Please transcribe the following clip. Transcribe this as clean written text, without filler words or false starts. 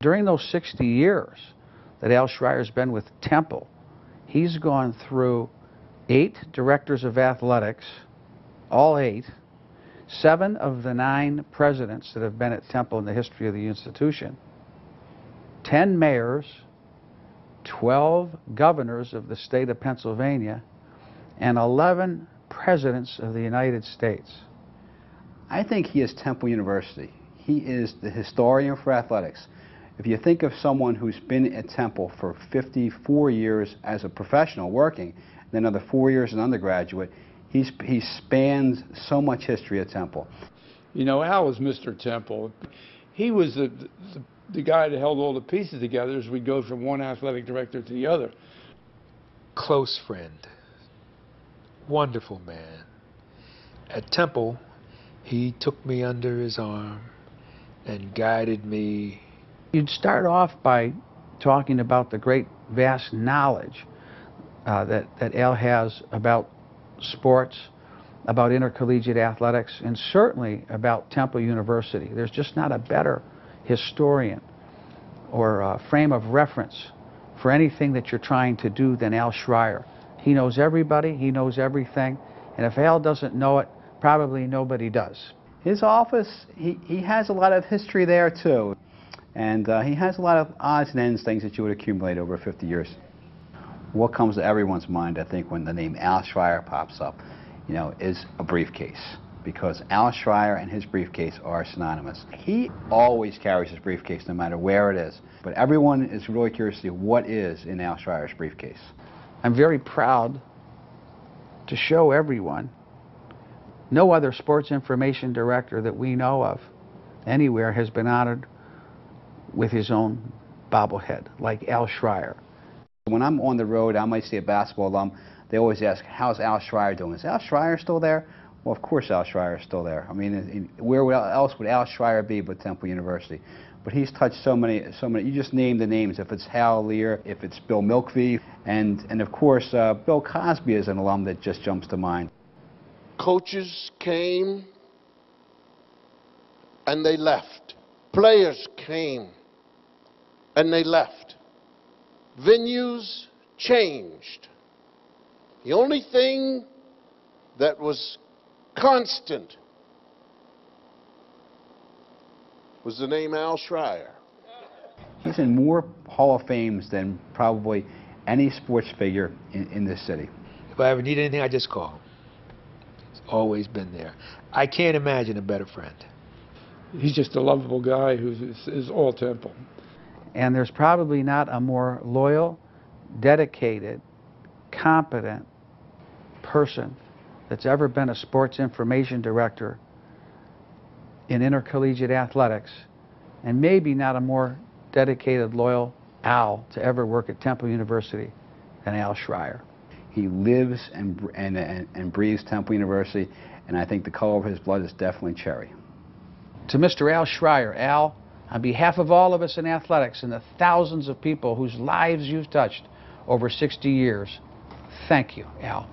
During those 60 years that Al Shrier's been with Temple, he's gone through 8 directors of athletics, all 8, 7 of the 9 presidents that have been at Temple in the history of the institution, 10 mayors, 12 governors of the state of Pennsylvania, and 11 presidents of the United States. I think he is Temple University. He is the historian for athletics. If you think of someone who's been at Temple for 54 years as a professional working, then another 4 years as an undergraduate, he spans so much history at Temple. You know, Al was Mr. Temple. He was the guy that held all the pieces together as we go from one athletic director to the other. Close friend. Wonderful man. At Temple, he took me under his arm and guided me. You'd start off by talking about the great vast knowledge that Al has about sports, about intercollegiate athletics, and certainly about Temple University. There's just not a better historian or frame of reference for anything that you're trying to do than Al Shrier. He knows everybody, he knows everything, and if Al doesn't know it, probably nobody does. His office, he has a lot of history there too, and he has a lot of odds and ends, things that you would accumulate over 50 years. What comes to everyone's mind, I think, when the name Al Shrier pops up, you know, is a briefcase, because Al Shrier and his briefcase are synonymous. He always carries his briefcase no matter where it is, but everyone is really curious to see what is in Al Shrier's briefcase. I'm very proud to show everyone no other sports information director that we know of anywhere has been honored with his own bobblehead, like Al Shrier. When I'm on the road, I might see a basketball alum. They always ask, how's Al Shrier doing? Is Al Shrier still there? Well, of course Al Shrier is still there. I mean, where else would Al Shrier be but Temple University? But he's touched so many, you just name the names, if it's Hal Lear, if it's Bill Milkvey, and of course, Bill Cosby is an alum that just jumps to mind. Coaches came and they left. Players came and they left. Venues changed. The only thing that was constant was the name Al Shrier. He's in more Hall of Fames than probably any sports figure in this city. If I ever need anything, I just call him. He's always been there. I can't imagine a better friend. He's just a lovable guy who is all Temple. And there's probably not a more loyal, dedicated, competent person that's ever been a sports information director in intercollegiate athletics, and maybe not a more dedicated, loyal Al to ever work at Temple University than Al Shrier. He lives and breathes Temple University, and I think the color of his blood is definitely cherry. To Mr. Al Shrier, Al, on behalf of all of us in athletics and the thousands of people whose lives you've touched over 60 years, thank you, Al.